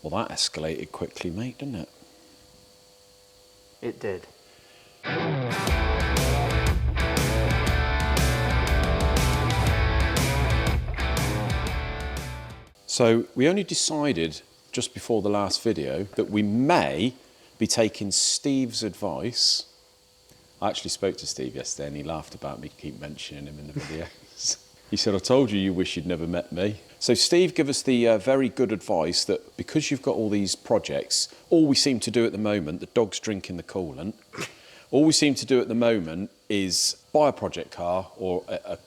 Well, that escalated quickly, mate, didn't it? It did. So we only decided just before the last video that we may be taking Steve's advice. I actually spoke to Steve yesterday and he laughed about me keep mentioning him in the videos. He said, I told you wish you'd never met me. So Steve gave us the very good advice that because you've got all these projects, all we seem to do at the moment, the dog's drinking the coolant, all we seem to do at the moment is buy a project car or a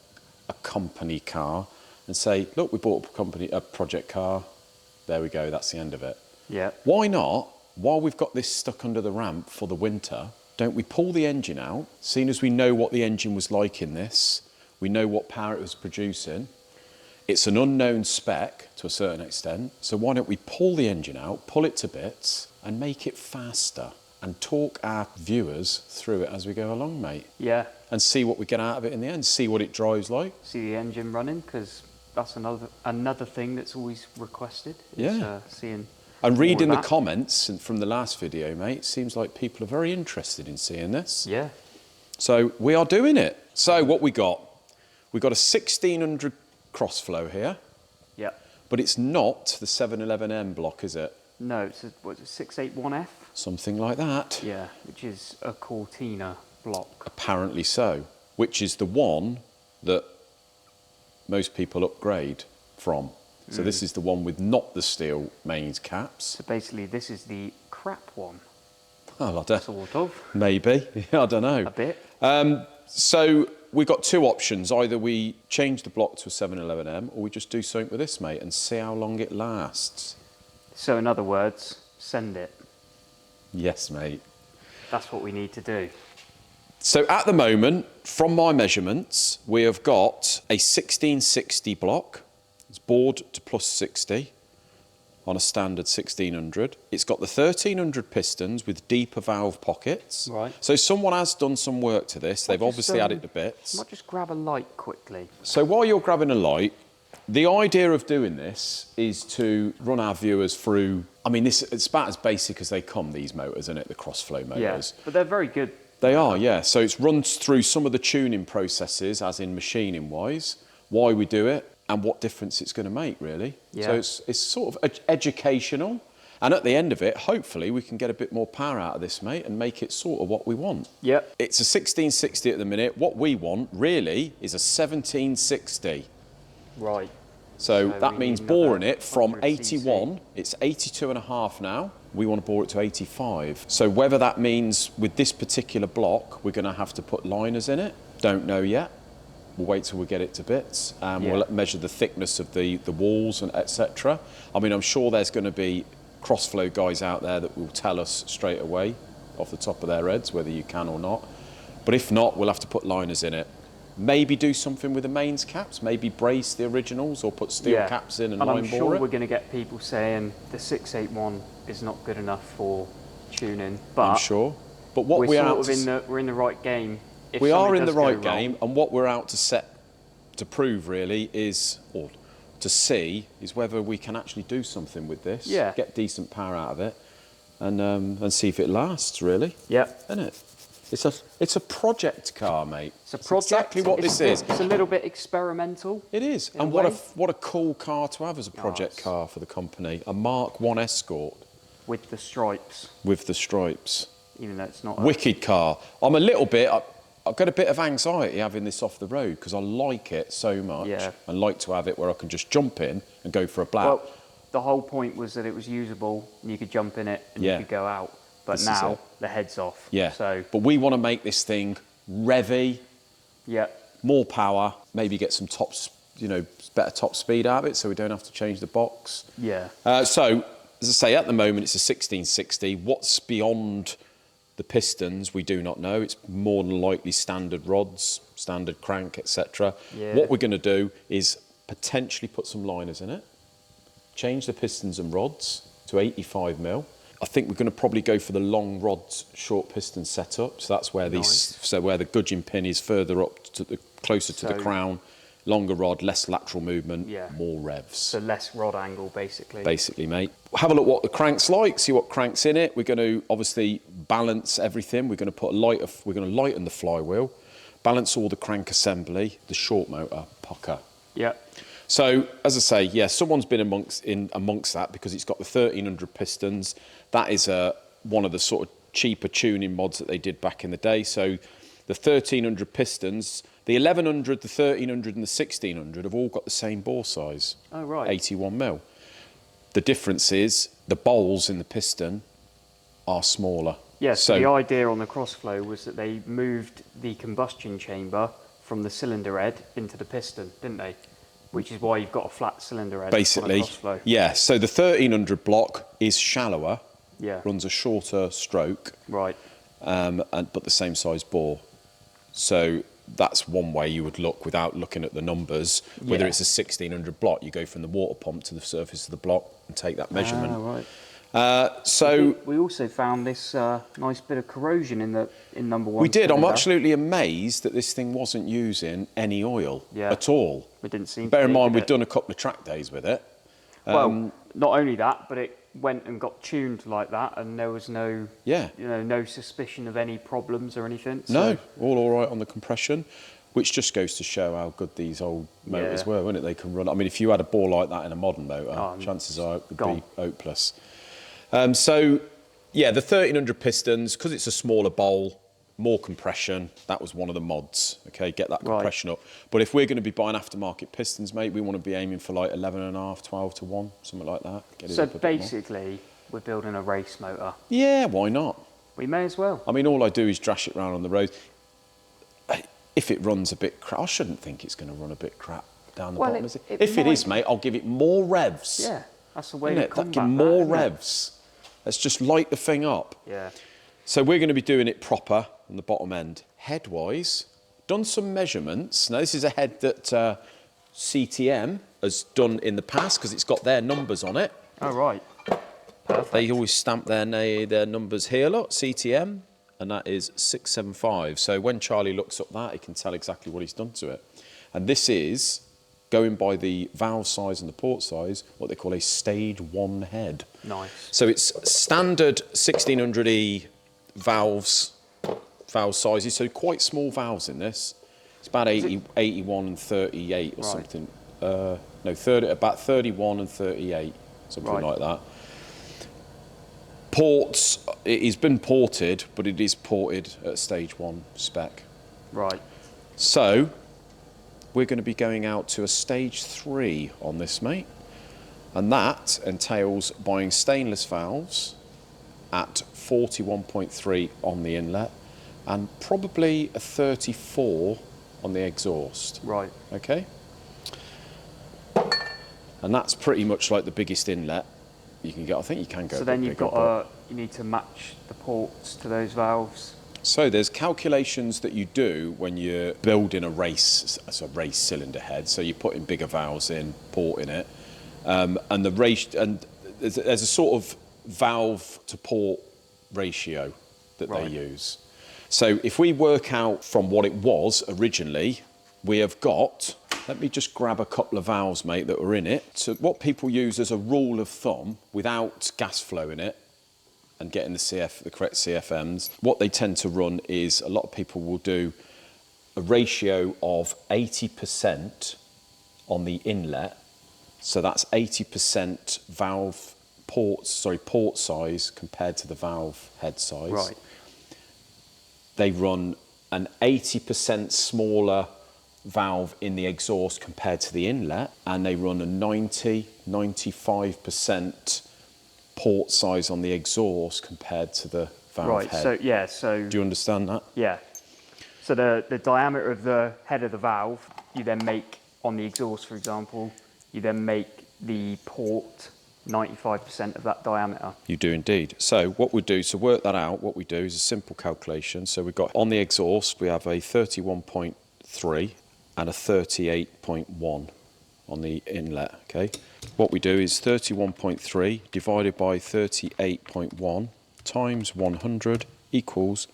company car and say, look, we bought a project car. There we go, that's the end of it. Yeah. Why not, while we've got this stuck under the ramp for the winter, don't we pull the engine out, seeing as we know what the engine was like in this, we know what power it was producing. It's an unknown spec to a certain extent, so why don't we pull the engine out, pull it to bits, and make it faster, and talk our viewers through it as we go along, mate. Yeah. And see what we get out of it in the end, see what it drives like. See the engine running, because that's another thing that's always requested. Is, Yeah. Seeing. And reading the comments from the last video, mate, seems like people are very interested in seeing this. Yeah. So we are doing it. So what we got? We got a 1600 Crossflow here. Yeah. But it's not the 711M block, is it? No, it's a 681F? Something like that. Yeah, which is a Cortina block. Apparently so. Which is the one that most people upgrade from. So this is the one with not the steel mains caps. So basically this is the crap one. Oh, I don't, Sort of. maybe. I don't know. A bit. So we've got two options. Either we change the block to a 711M or we just do something with this, mate, and see how long it lasts. So in other words, send it. Yes, mate. That's what we need to do. So at the moment, from my measurements, we have got a 1660 block. It's bored to plus 60 on a standard 1600. It's got the 1300 pistons with deeper valve pockets. Right. So someone has done some work to this. They've obviously added to bits. I might just grab a light quickly. So while you're grabbing a light, the idea of doing this is to run our viewers through, I mean, it's about as basic as they come, these motors, isn't it? The Crossflow motors. Yeah, but they're very good. They are, yeah. So it's run through some of the tuning processes, as in machining wise, why we do it, and what difference it's going to make, really. Yeah. So it's sort of educational. And at the end of it, hopefully, we can get a bit more power out of this, mate, and make it sort of what we want. Yep. It's a 1660 at the minute. What we want, really, is a 1760. Right. So that we means need boring another it from 100 cc. 81, it's 82 and a half now. We want to bore it to 85. So whether that means with this particular block, we're going to have to put liners in it, don't know yet. We'll wait till we get it to bits. We'll measure the thickness of the walls and etc. I mean, I'm sure there's going to be Crossflow guys out there that will tell us straight away off the top of their heads whether you can or not. But if not, we'll have to put liners in it. Maybe do something with the mains caps, maybe brace the originals or put steel caps in and line bore it. I'm sure we're going to get people saying the 681 is not good enough for tuning, but I'm sure. But what we're in the right game. If we are in the right wrong. game, and what we're out to prove really is, or to see, is whether we can actually do something with this, get decent power out of it, and see if it lasts really. Yeah. Isn't it? It's a project car, mate. It's a project. Exactly what this is. It's a little bit experimental. It is. And what a cool car to have as a project car for the company. A Mark 1 Escort. With the stripes. With the stripes. Even though it's not. Wicked car. I'm a little bit. I've got a bit of anxiety having this off the road because I like it so much. Yeah. And like to have it where I can just jump in and go for a blap. Well, the whole point was that it was usable and you could jump in it and you could go out. But now the head's off. Yeah. So. But we want to make this thing revvy. Yeah. More power. Maybe get some better top speed out of it so we don't have to change the box. Yeah. So, as I say, at the moment it's a 1660. What's beyond the pistons, we do not know. It's more than likely standard rods, standard crank, etc. Yeah. What we're going to do is potentially put some liners in it, change the pistons and rods to 85mm. I think we're going to probably go for the long rods, short piston setup. So that's where where the gudgeon pin is further up, closer to the crown, Longer rod, less lateral movement, Yeah. more revs. So less rod angle, basically. Basically, mate. Have a look what the crank's like, see what crank's in it. We're going to obviously balance everything. We're going to we're going to lighten the flywheel, balance all the crank assembly, the short motor, pucker. Yeah. So, as I say, yeah, someone's been amongst that because it's got the 1300 pistons. That is one of the sort of cheaper tuning mods that they did back in the day. So, the 1300 pistons, the 1100, the 1300 and the 1600 have all got the same bore size. Oh, right. 81 mil. The difference is the bowls in the piston are smaller. Yes, so the idea on the crossflow was that they moved the combustion chamber from the cylinder head into the piston, didn't they? Which is why you've got a flat cylinder head Basically, on a crossflow. yeah. So the 1300 block is shallower, Yeah. runs a shorter stroke, Right. but the same size bore. So that's one way you would look without looking at the numbers. Whether Yeah. it's a 1600 block, you go from the water pump to the surface of the block and take that measurement. Ah, right. So we also found this nice bit of corrosion in number one. we did. I'm cylinder. absolutely amazed that this thing wasn't using any oil at all. It didn't seem. Bear to in be, mind, did we'd it? done a couple of track days with it. Well, not only that, but it went and got tuned like that, and there was no, no suspicion of any problems or anything. So. No, all right on the compression, which just goes to show how good these old motors were, wouldn't it? They can run. I mean, if you had a bore like that in a modern motor, chances are it would be hopeless. So, yeah, the 1300 pistons, because it's a smaller bowl, more compression. That was one of the mods. Okay, get that compression up. But if we're going to be buying aftermarket pistons, mate, we want to be aiming for like 11.5, 12 to 1, something like that. Get so it up a bit basically, we're building a race motor. Yeah, why not? We may as well. I mean, all I do is drash it around on the road. If it runs a bit crap, I shouldn't think it's going to run a bit crap down the bottom, is it? If it is, mate, I'll give it more revs. Yeah, that's the way to combat give more that, revs. Let's just light the thing up. Yeah. So we're going to be doing it proper on the bottom end. Head-wise, done some measurements. Now, this is a head that CTM has done in the past because it's got their numbers on it. Oh, right. Perfect. They always stamp their numbers here, look, CTM, and that is 675. So when Charlie looks up that, he can tell exactly what he's done to it. And this is, going by the valve size and the port size, what they call a stage 1 head. Nice. So it's standard 1600E valve sizes, so quite small valves in this. It's about 81 and 38 or something. No, about 31 and 38, something like that. Ports, it has been ported, but it is ported at stage 1 spec. Right. So we're going to be going out to a stage 3 on this, mate. And that entails buying stainless valves at 41.3 on the inlet and probably a 34 on the exhaust. Right. Okay? And that's pretty much like the biggest inlet you can get. I think you can go. So then you've got you need to match the ports to those valves. So there's calculations that you do when you're building a race cylinder head. So you're putting bigger valves in, porting it, and there's a sort of valve to port ratio that they use. So if we work out from what it was originally, we have got. Let me just grab a couple of valves, mate, that were in it. So what people use as a rule of thumb, without gas flow in it, and getting the correct CFMs, what they tend to run is a lot of people will do a ratio of 80% on the inlet. So that's 80% port size compared to the valve head size. Right. They run an 80% smaller valve in the exhaust compared to the inlet, and they run a 95% port size on the exhaust compared to the valve head. So do you understand that? Yeah. So the diameter of the head of the valve, you then make on the exhaust, for example, you then make the port 95% of that diameter. You do indeed. So what we do to work that out, what we do is a simple calculation. So we've got on the exhaust, we have a 31.3 and a 38.1 on the inlet, okay? What we do is 31.3 divided by 38.1 times 100 equals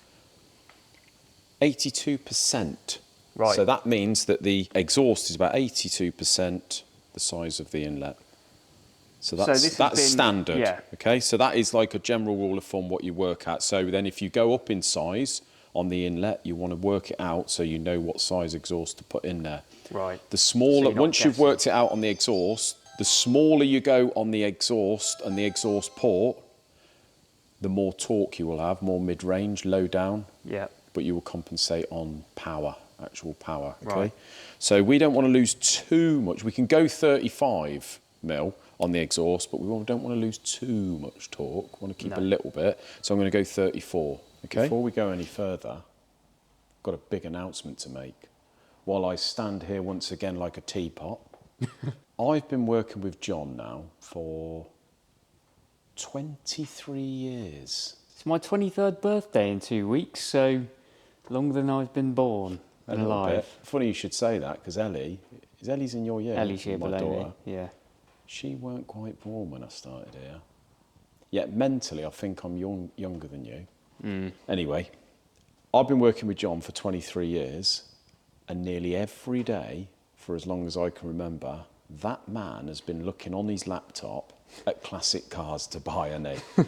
82% Right. So that means that the exhaust is about 82% the size of the inlet. So So that's, this has that's been- standard. yeah. Okay, so that is like a general rule of thumb what you work at. So then if you go up in size on the inlet, you want to work it out so you know what size exhaust to put in there. Right. The So smaller, you're not once you've guessing. worked it out on the exhaust, the smaller you go on the exhaust and the exhaust port, the more torque you will have, more mid-range, low down, Yeah. but you will compensate on power, actual power, okay? Right. So we don't want to lose too much. We can go 35 mil on the exhaust, but we don't want to lose too much torque. We want to keep No. a little bit. So I'm going to go 34, okay? Before we go any further, I've got a big announcement to make. While I stand here once again like a teapot, I've been working with John now for 23 years. It's my 23rd birthday in 2 weeks, so longer than I've been born and A little alive. bit. Funny you should say that, because Ellie's in your year. Ellie's here my below daughter. me. Yeah. She weren't quite born when I started here. Yet mentally, I think I'm younger than you. Anyway, I've been working with John for 23 years, and nearly every day, for as long as I can remember, that man has been looking on his laptop at classic cars to buy, hasn't he?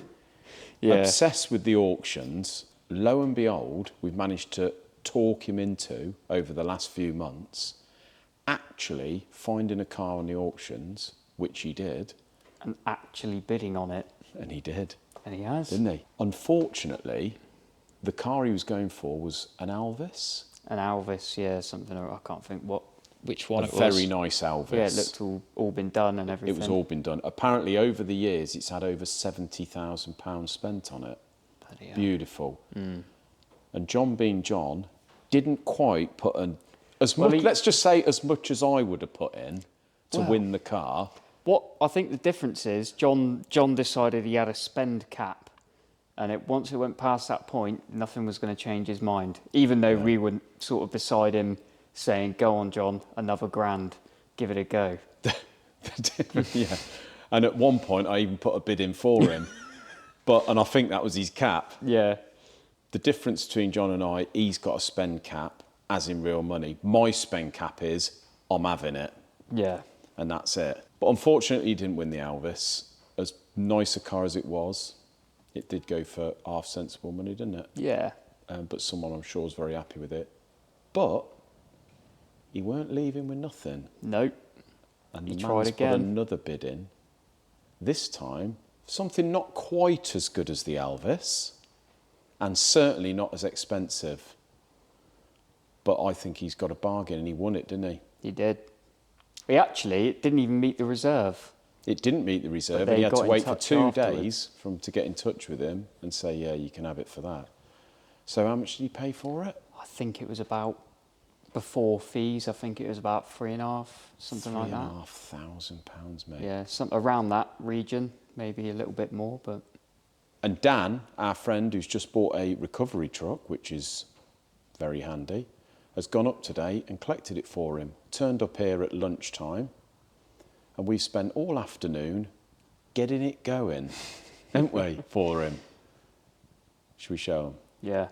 Yeah. Obsessed with the auctions. Lo and behold, we've managed to talk him into, over the last few months, actually finding a car on the auctions, which he did. And actually bidding on it. And he did, And he has. didn't he? Unfortunately, the car he was going for was an Alvis. An Alvis, yeah, something, I can't think which one A it was. very nice Alvis. Yeah, it looked all been done and everything. It was all been done. Apparently, over the years, it's had over £70,000 spent on it. Bloody hell. Beautiful. And John being John, didn't quite put as Well, much, let's just say as much as I would have put in to Well. win the car. What I think the difference is, John decided he had a spend cap, and once it went past that point, nothing was going to change his mind. Even though we were sort of beside him, saying, "Go on, John, another grand, give it a go." Yeah. And at one point, I even put a bid in for him. And I think that was his cap. Yeah, The difference between John and I, he's got a spend cap, as in real money. My spend cap is, I'm having it. yeah, And that's it. But unfortunately, he didn't win the Alvis. As nice a car as it was, it did go for half sensible money, didn't it? yeah. But someone I'm sure was very happy with it. But he weren't leaving with nothing. Nope. And He the tried man's again. put another bid in. This time, something not quite as good as the Alvis, and certainly not as expensive. But I think he's got a bargain, and he won it, didn't he? He did. It didn't even meet the reserve. It didn't meet the reserve, But and he they had to got in wait for touch 2 afterwards. days to get in touch with him and say, yeah, you can have it for that. So how much did he pay for it? I think it was about, before fees, I think it was about 3.5, something like that. £3,500, mate. Yeah, around that region, maybe a little bit more, but And Dan, our friend who's just bought a recovery truck, which is very handy, has gone up today and collected it for him. Turned up here at lunchtime, and we've spent all afternoon getting it going, haven't we, for him? Should we show him? yeah.